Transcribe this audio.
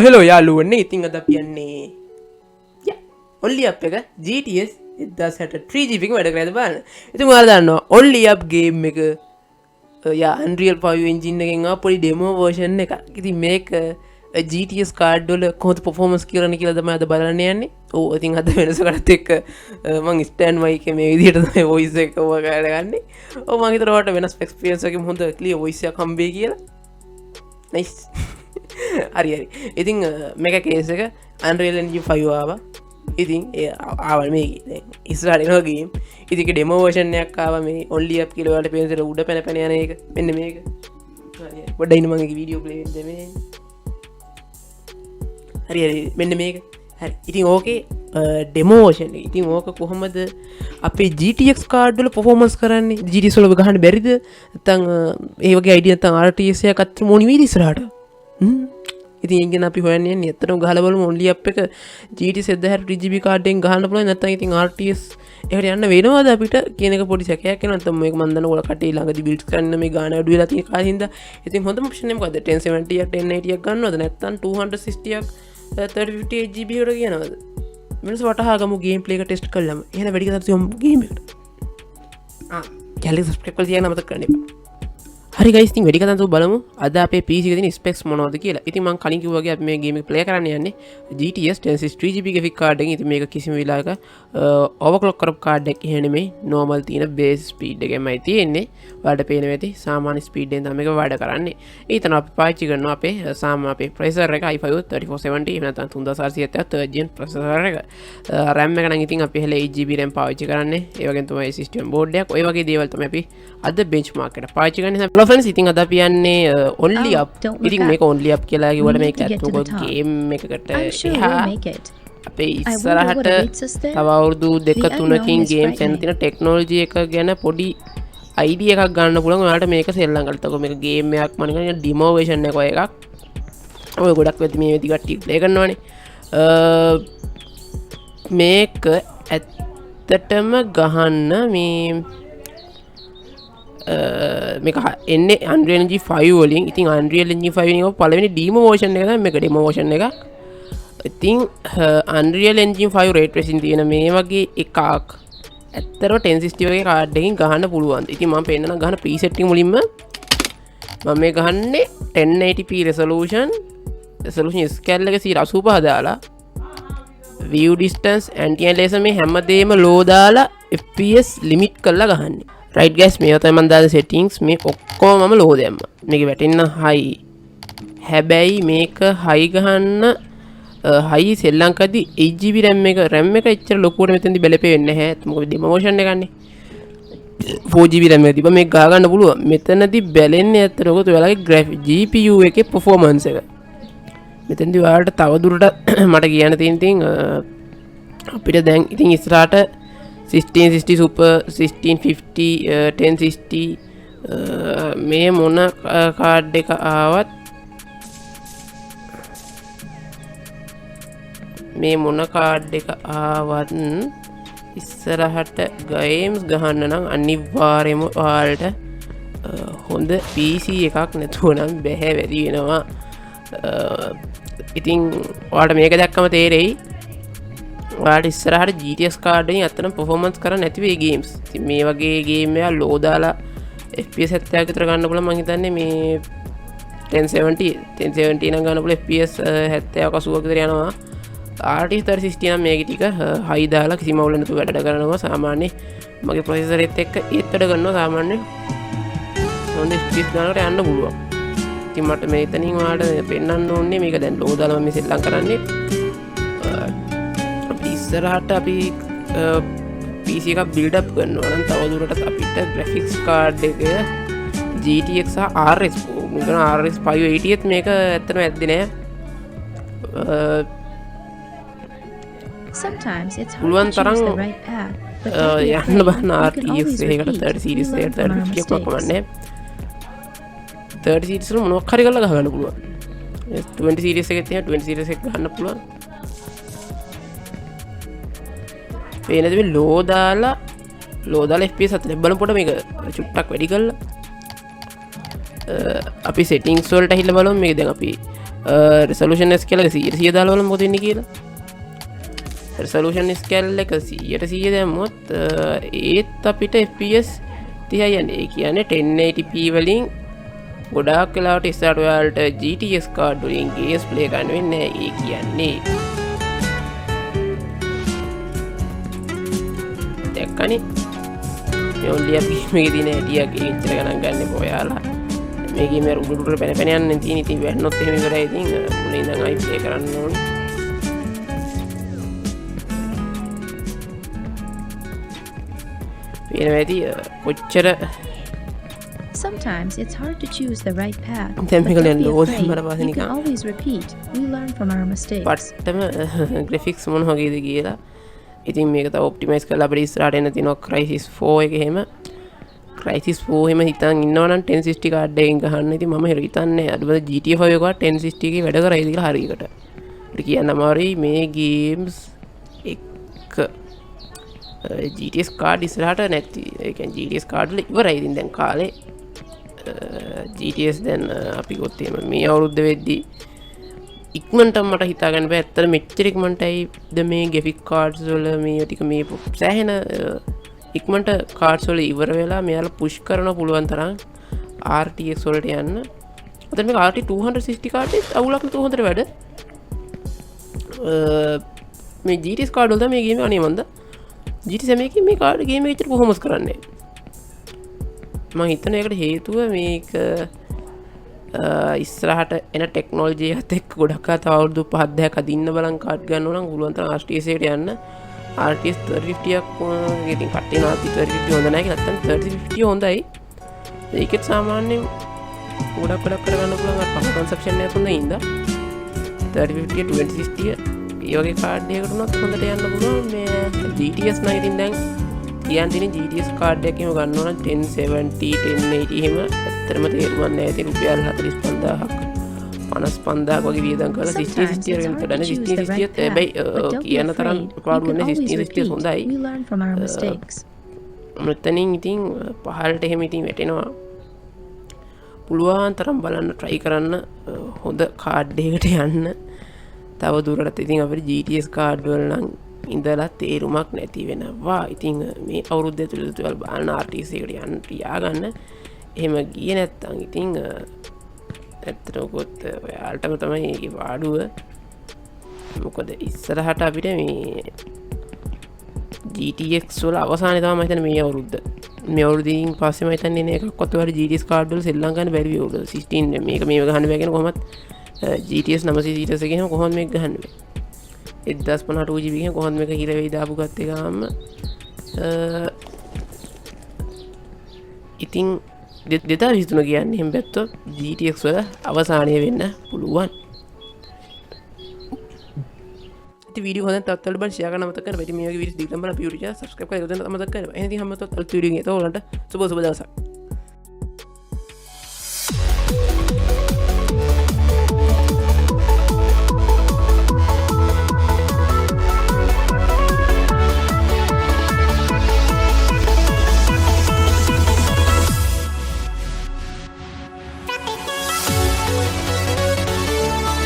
Hello යාළුවනේ ඉතින් අද අපි යන්නේ only up එක gts 1060 3GB එක වැඩ කරලා බලන්න. ඉතින් ඔයාලා දන්නවා only up game එක unreal 5 engine එකෙන් ආපු පොඩි demo version එකක්. ඉතින් මේක GTS card වල කොහොමද performance කරන්නේ කියලා තමයි අද බලන්න යන්නේ. ඔව් ඉතින් අද වෙනසකට එක්ක මම stand mic එකේ මේ විදිහට තමයි voice එක කරගන්නේ. ඔව් මම හිතුවා ඔයාලට වෙනස් experience එකකින් හොඳ clear voice එකක් හම්බෙයි කියලා. nice. හරි ඉතින් මේක කේස් එක unreal engine 5 ආවා. ඉතින් ආවල් මේ ඉස්සරහට එනවා ගේම්. ඉතින් ඩෙමෝ version එකක් ආවා මේ only up කියලා වලට පේන උඩ පැන පැන යන එක. මෙන්න මේක. හරි පොඩ්ඩක් ඉන්න මම ඒක වීඩියෝ ප්ලේ වෙන්න මේ. හරි මෙන්න මේක. හරි ඉතින් ඕකේ ඩෙමෝ version එක. ඉතින් ඕක කොහොමද අපේ GTX card වල performance කරන්නේ? GTX වල ගහන්න බැරිද? නැත්නම් ඒ වගේ idea නැත්නම් RTS එකක් අතර මොණි වේද ඉස්සරහට? ඉතින් ඉගෙන අපි හොයන්නේ යන්නේ ඇත්තටම ගහලා බලමු only up එක GTX 1060 GB card එකෙන් ගහන්න පුළුවන් නැත්නම් ඉතින් RTS එකට යන්න වෙනවද අපිට කියන එක පොඩි සැකයක් එනවා. නැත්නම් මේක මම දන්න ඔයාලා කටේ ළඟදී build කරන්න මේ ගාන අඩු වෙලා තියෙන කාලේ හින්දා ඉතින් හොඳම option එක මොකද්ද 1070ක් 1080ක් ගන්නවද නැත්නම් 260ක් 3050 GB එකට කියනවද? වෙනස වටහා ගමු game play එක test කරලාම. එහෙනම් වැඩි කතාවක් තියමු game එකට. channel එක subscribe කරලා තියන්න මතක කරන්න එපා. හරි guys ඉතින් වැඩි කතාවක් බලමු අද අපේ PC එකේ තියෙන specs මොනවද කියලා. ඉතින් මම කලින් කිව්වා වගේ අපි මේ game එක play කරන්න යන්නේ GTX 1060 GB graphic card එකකින්. ඉතින් මේක කිසිම වෙලාවක overclock කරපු card එකක් එහෙ නෙමෙයි normal තියෙන base speed එකෙන්මයි තියෙන්නේ. ඔයාලට පේනවා ඇති සාමාන්‍ය speed එකෙන් තමයි මේක වැඩ කරන්නේ. ඊතන අපි පාවිච්චි කරනවා අපේ සාමාන්‍ය අපේ processor එක i5 3470 එහෙම නැත්නම් 3670 3rd gen processor එක. RAM එක නම් ඉතින් අපි හැලේ 8GB RAM පාවිච්චි කරන්නේ. ඒ වගේම තමයි system board එකක්. ඔය වගේ දේවල් තමයි අපි අද benchmark එකට පාවිච්චි කරන්නේ. friends ඉතින් අද අපි යන්නේ only up. ඉතින් මේක only up කියලා කිව්වට මේක ඇත්තටම game එකකට අපේ ඉස්සරහට තව අවුරුදු 2-3කින් games යන තියෙන technology එක ගැන පොඩි idea එකක් ගන්න පුළුවන්. ඔයාලට මේක සෙල්ලම් කරලා තකෝ මේක game එකක් මම නිකන් demo version එකක්. ඔය ගොඩක් වෙති මේ විදි කට්ටිය play කරනවානේ. මේක ඇත්තටම ගහන්න මේ මේක එන්නේ Unreal Engine 5 වලින්. ඉතින් Unreal Engine 5 එකේ පළවෙනි demo version එක තමයි මේක demo version එකක්. ඉතින් Unreal Engine 5 ray tracing තියෙන මේ වගේ එකක් ඇත්තටම 1060 වගේ card එකකින් ගහන්න පුළුවන්. ඉතින් මම පෙන්නන ගහන preset එක මුලින්ම මම මේ ගහන්නේ 1080p resolution scale එක 185 දාලා view distance anti-aliasing laser මේ හැමදේම low දාලා fps limit කරලා ගහන්නේ. right guys මේ තමයි මම දාන settings මේ ඔක්කොම මම low දැම්මා. මේක වැටෙන්න high. හැබැයි මේක high ගහන්න high සෙල්ලම් කරද්දි 8GB RAM එක එච්චර ලොකුවට මෙතෙන්දි බැලපෙන්නේ නැහැ. මොකද demo version එකන්නේ 4GB RAM එක තිබ්බා මේක ගහ ගන්න පුළුවන්. මෙතනදි බැලෙන්නේ ඇත්තට ඔක ඔයාලගේ GPU එකේ performance එක. මෙතෙන්දි ඔයාලට තව දුරට මට කියන්න තියෙන තින් අපිට දැන් ඉතින් ඉස්සරහට 1660 super 1650 1060 මේ මොන කාඩ් එක ආවත් ඉස්සරහට games ගහන්න නම් අනිවාර්යයෙන්ම ඔයාලට හොඳ PC එකක් නැතුව නම් බැහැ වැඩි වෙනවා. ඉතින් ඔයාලට මේක දැක්කම තේරෙයි ඔයාලට ඉස්සරහට GTX card එකෙන් අත්තනම් performance කරන්න නැති වෙයි games. ඉතින් මේ වගේ game එක low දාලා FPS 70ක් විතර ගන්න පුළුවන්. මම හිතන්නේ මේ 1070 නම් ගන්න පුළුවන් FPS 70ක් 80ක් විතර යනවා. RTX 3060 නම් මේක ටික high දාලා කිසිම අවුලක් නැතුව වැඩ කරනවා. සාමාන්‍ය මගේ processor එකත් එක්ක ඒත් වැඩ කරනවා සාමාන්‍ය හොඳ FPS ගන්නකට යන්න පුළුවන්. ඉතින් මට මේ එතනින් ඔයාලට පෙන්වන්න ඕනේ මේක දැන් low දාලා මම සෙල්ලම් කරන්නේ. ඉස්සරහට අපි PC එකක් build up කරනවා නම් තව දුරටත් අපිට graphics card එක GTX සහ RX මොකද RX 580ත් මේක ඇත්තටම ඇද්දේ නෑ. පුළුවන් තරම් යන්න බන්න RTX එකකට 30 series එකට 3050 එකක් වකමන්නේ 30 series වල මොනවක් හරි කරලා ගහන්න පුළුවන්. 20 series එකෙත් එහෙම 20 series එක ගහන්න පුළුවන්. පේනද මේ low දාලා FPS 40 බලමු පොඩ මේක චුට්ටක් වැඩි කරලා අපි settings වලට හිල්ල බලමු. මේක දැන් අපි resolution scale එක 100 දාලා බලමු මොකද වෙන්නේ කියලා. resolution scale එක 100 දැම්මොත් ඒත් අපිට fps 30යි යන්නේ. ඒ කියන්නේ 1080p වලින් ගොඩාක් වෙලාවට ඉස්සරහට ඔයාලට GTX card වලින් games play ගන්න වෙන්නේ නැහැ. ඒ කියන්නේ දැක්කනේ මේ only අපි මේකේ තියෙන ඇඩියක් එච්චර ගණන් ගන්න ඔයාලා මේ ගේම වල උඩට පැන පැන යන්න තියෙන. ඉතින් වැන්නොත් එහෙම ඉවරයි. ඉතින් මුලින් ඉඳන් ආයි ප්ලේ කරන්න ඕනේ. පේනවාදී කොච්චර Sometimes it's hard to choose the right path. Then but we don't can be load afraid. මරපාස You නිකන්. can always repeat. We learn from our mistakes. පට්ටම graphics මොන වගේද කියලා. ඉතින් මේක තව ඔප්ටිමයිස් කරලා අපිට ඉස්සරහට එන්න තියෙනවා Crysis 4 එක එහෙම. Crysis 4 එහෙම හිතන් ඉන්නවනම් 1060 කාඩ් එකකින් ගහන්න. ඉතින් මම හිතන්නේ අදවල GTA 5 එකවත් 1060 එකේ වැඩ කරයිද කියලා හරියකට. ඒක කියන්න අමාරුයි මේ ගේම්ස් එක GTS කාඩ් ඉස්සරහට නැති. ඒ කියන්නේ GTS කාඩ් වල ඉවරයි. ඉතින් දැන් කාලේ GTS දැන් අපි ගොත් එහෙම මේ අවුරුද්ද වෙද්දී ඉක්මනට මට හිතා ගන්න බෑ ඇත්තට මෙච්චර ඉක්මනටයිද මේ graphic cards වල මේ ටික මේ සෑහෙන ඉක්මනට cards වල ඉවර වෙලා මෙයාලා push කරන පුළුවන් තරම් RTX වලට යන්න. අද මේක RT 260 card එකත් අවුලක් නෑ 200 වැඩ. මේ GTS card වල තමයි මේ ගේම අනේ මන්ද GTS මේකේ මේ card ගේම එච්චර performance කරන්නේ මම හිතන එකට හේතුව මේක ඉස්සරහට එන ටෙක්නොලොජි එකත් එක්ක ගොඩක් තව අවුරුදු 5-10ක් අදින්න බලන් කාඩ් ගන්න ඕන නම් පුළුවන් තරම් RTS එකට යන්න RTS 3050ක් ඉතින් කට්ටිය නාති 3050 හොඳ නැහැ කියලා නැත්නම් 3050 හොඳයි ඒකෙත් සාමාන්‍යයෙන් ගොඩක් වැඩක් කරගන්න පුළුවන් අර පහ කන්සෙප්ෂන් එකක් හොඳයි ඉඳා 3050 2060 ඒ වගේ කාඩ් එකකට උනත් හොඳට යන්න පුළුවන් මේ GTS නම් ඉතින් දැන් කියන් තියෙන GTS කාඩ් එකක් එහෙම ගන්න ඕන 1070 1080 එහෙම ඇත්තටම තේරුම් ගන්න නැහැ. ඉතින් රුපියල් 45000ක් 55000ක් වගේ වියදම් කරලා 60 60 වෙනට ගන්න 60 60ත් හැබැයි කියන තරම් පාඩු වෙන්නේ 60 60 හොඳයි. We learn from our mistakes. මෙතනින් ඉතින් පහළට එහෙම ඉතින් වැටෙනවා. පුළුවන් තරම් බලන්න try කරන්න හොඳ කාඩ් එකකට යන්න. තව දුරටත් ඉතින් අපිට GTS කාඩ් වල නම් ඉඳලා තේරුමක් නැති වෙනවා. ඉතින් මේ අවුරුද්ද ඇතුළත ඔයාලා බලන RTX එකට යන්න තියාගන්න. එහෙම ගියේ නැත්තම් ඉතින් ඇත්තටම කොත් ඔයාලටම තමයි ඒකේ පාඩුව. මොකද ඉස්සරහට අපිට මේ GTX වල අවසානයේ තමයි මම හිතන්නේ මේ අවුරුද්ද. මේ අවුරුද්දින් පස්සේ මම හිතන්නේ නේ එකක්වත් ඔයාලා GTX කාඩ් වල සෙල්ලම් ගන්න බැරි වෙයි. 16 මේක ගහන්න බෑ කියන කොහොමත් GTS 900 series එකේ එහෙම කොහොමද මේක ගහන්න බෑ. 1050 2GB එකෙන් කොහොමද මේක හිර වෙයි දාපු ගත්ත ගාම ඉතින් 2023 කියන්නේ එහෙම බැත්තොත් GTX වල අවසානය වෙන්න පුළුවන්. ඉතින් වීඩියෝ හොඳට තවත් බලන්න ෂෙයා කරන්න මතක කරගන්න. මේ වගේ වීඩියෝස් දිගටම බලන්න අපේ YouTube channel subscribe කරලා දෙන්න මතක කරගන්න. එහෙනම් ඉතින් හැමෝටම අලුත් වීඩියෝ එකක් එතකොට ඔයාලට සුබ දවසක්.